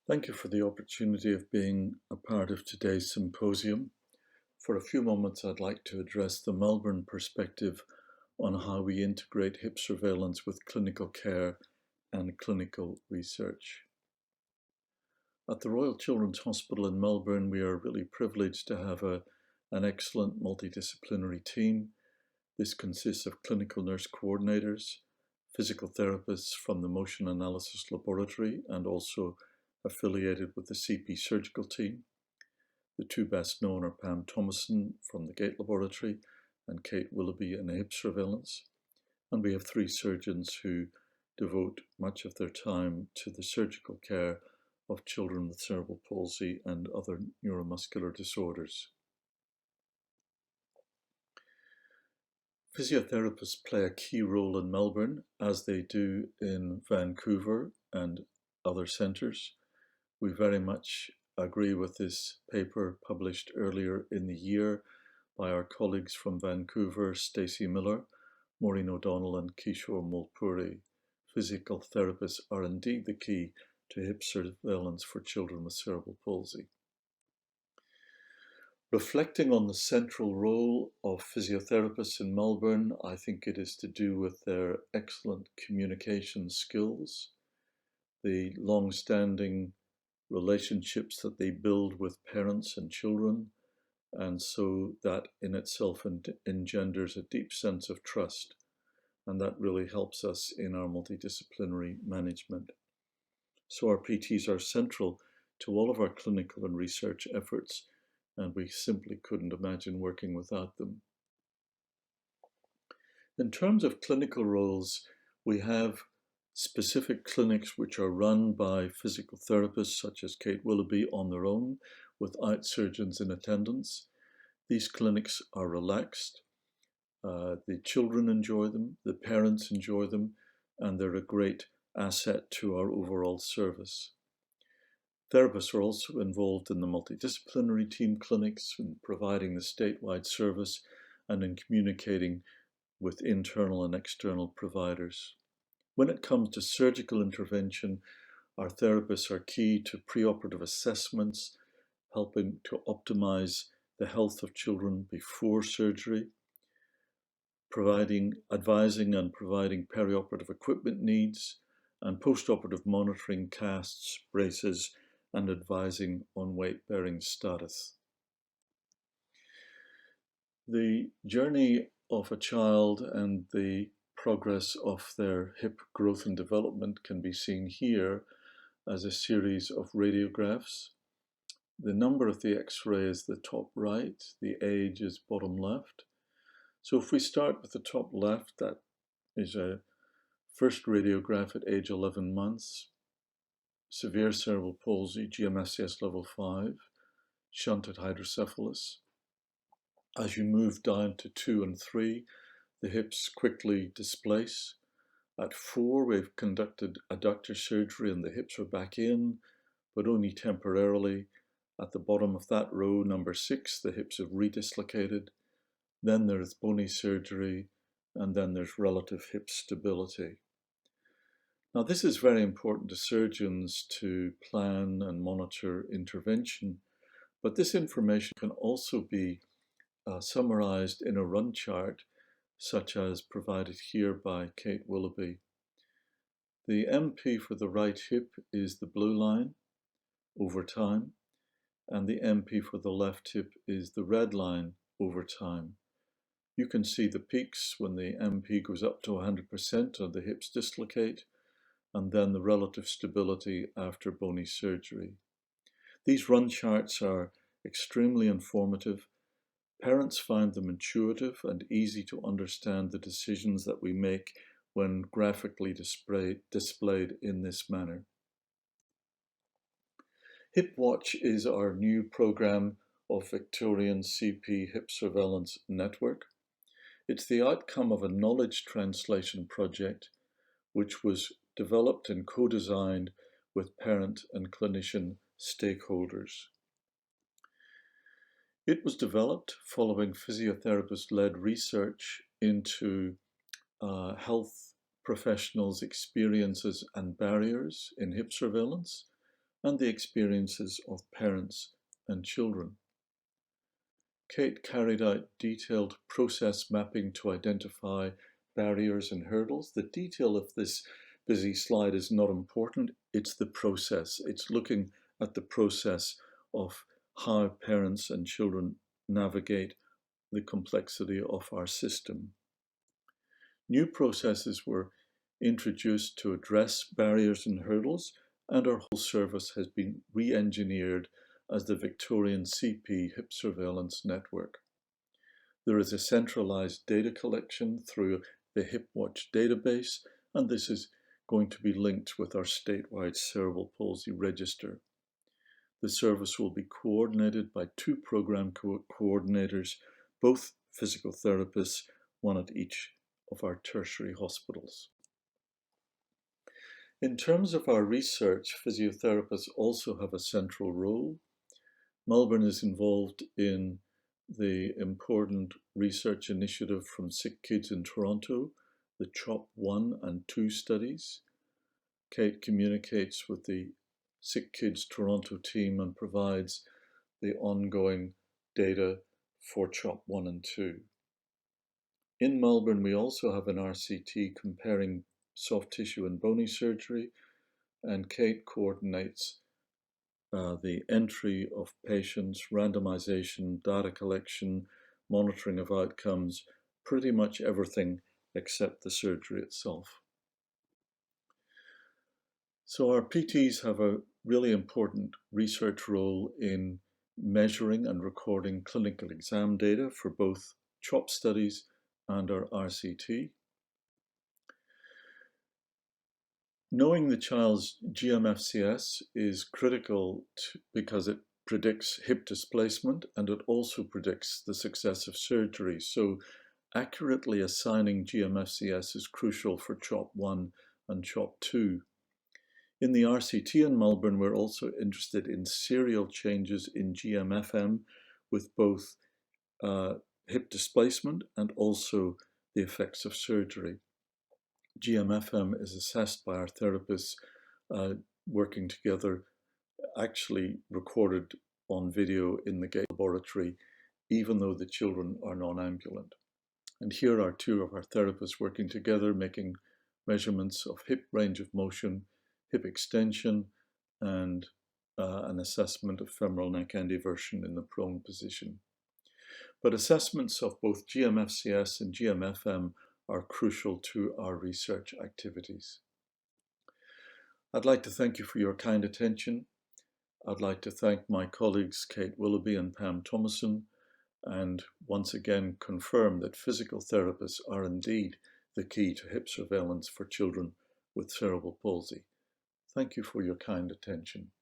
Thank you for the opportunity of being a part of today's symposium. For a few moments, I'd like to address the Melbourne perspective on how we integrate hip surveillance with clinical care and clinical research. At the Royal Children's Hospital in Melbourne, we are really privileged to have an excellent multidisciplinary team. This consists of clinical nurse coordinators, physical therapists from the Motion Analysis Laboratory, and also affiliated with the CP surgical team. The two best known are Pam Thomason from the Gate Laboratory and Kate Willoughby in Hip Surveillance. And we have three surgeons who devote much of their time to the surgical care of children with cerebral palsy and other neuromuscular disorders. Physiotherapists play a key role in Melbourne, as they do in Vancouver and other centres. We very much agree with this paper published earlier in the year by our colleagues from Vancouver, Stacey Miller, Maureen O'Donnell and Kishore Molpuri. Physical therapists are indeed the key to hip surveillance for children with cerebral palsy. Reflecting on the central role of physiotherapists in Melbourne, I think it is to do with their excellent communication skills, the long-standing relationships that they build with parents and children, and so that in itself engenders a deep sense of trust, and that really helps us in our multidisciplinary management. So our PTs are central to all of our clinical and research efforts, and we simply couldn't imagine working without them. In terms of clinical roles, we have specific clinics which are run by physical therapists such as Kate Willoughby on their own without surgeons in attendance. These clinics are relaxed. The children enjoy them, the parents enjoy them, and they're a great asset to our overall service. Therapists are also involved in the multidisciplinary team clinics in providing the statewide service and in communicating with internal and external providers. When it comes to surgical intervention, our therapists are key to preoperative assessments, helping to optimize the health of children before surgery, advising and providing perioperative equipment needs, and postoperative monitoring casts, braces, and advising on weight-bearing status. The journey of a child and the progress of their hip growth and development can be seen here as a series of radiographs. The number of the X-ray is the top right, the age is bottom left. So if we start with the top left, that is a first radiograph at age 11 months, severe cerebral palsy, GMSCS level 5, shunted hydrocephalus. As you move down to 2 and 3, the hips quickly displace. At 4, we've conducted adductor surgery and the hips are back in, but only temporarily. At the bottom of that row, number 6, the hips have redislocated. Then there's bony surgery, and then there's relative hip stability. Now, this is very important to surgeons to plan and monitor intervention, but this information can also be summarized in a run chart, such as provided here by Kate Willoughby. The MP for the right hip is the blue line over time, and the MP for the left hip is the red line over time. You can see the peaks when the MP goes up to 100% and the hips dislocate, and then the relative stability after bony surgery. These run charts are extremely informative. Parents find them intuitive and easy to understand the decisions that we make when graphically displayed in this manner. HipWatch is our new program of Victorian CP Hip Surveillance Network. It's the outcome of a knowledge translation project which was developed and co-designed with parent and clinician stakeholders. It was developed following physiotherapist-led research into health professionals' experiences and barriers in hip surveillance, and the experiences of parents and children. Kate carried out detailed process mapping to identify barriers and hurdles. The detail of this busy slide is not important, it's the process. It's looking at the process of how parents and children navigate the complexity of our system. New processes were introduced to address barriers and hurdles, and our whole service has been re-engineered as the Victorian CP Hip Surveillance Network. There is a centralized data collection through the HipWatch database, and this is going to be linked with our statewide cerebral palsy register. The service will be coordinated by two program coordinators, both physical therapists, one at each of our tertiary hospitals. In terms of our research, physiotherapists also have a central role. Melbourne is involved in the important research initiative from Sick Kids in Toronto, the CHOP 1 and 2 studies. Kate communicates with the Sick Kids Toronto team and provides the ongoing data for CHOP 1 and 2. In Melbourne, we also have an RCT comparing soft tissue and bony surgery, and Kate coordinates the entry of patients, randomization, data collection, monitoring of outcomes, pretty much everything except the surgery itself. So our PTs have a really important research role in measuring and recording clinical exam data for both CHOP studies and our RCT. Knowing the child's GMFCS is critical because it predicts hip displacement and it also predicts the success of surgery. So accurately assigning GMFCS is crucial for CHOP 1 and CHOP 2. In the RCT in Melbourne, we're also interested in serial changes in GMFM with both hip displacement and also the effects of surgery. GMFM is assessed by our therapists working together, actually recorded on video in the Gate laboratory, even though the children are non-ambulant. And here are two of our therapists working together, making measurements of hip range of motion, hip extension, and an assessment of femoral neck end eversion in the prone position. But assessments of both GMFCS and GMFM are crucial to our research activities. I'd like to thank you for your kind attention. I'd like to thank my colleagues Kate Willoughby and Pam Thomason, and once again confirm that physical therapists are indeed the key to hip surveillance for children with cerebral palsy. Thank you for your kind attention.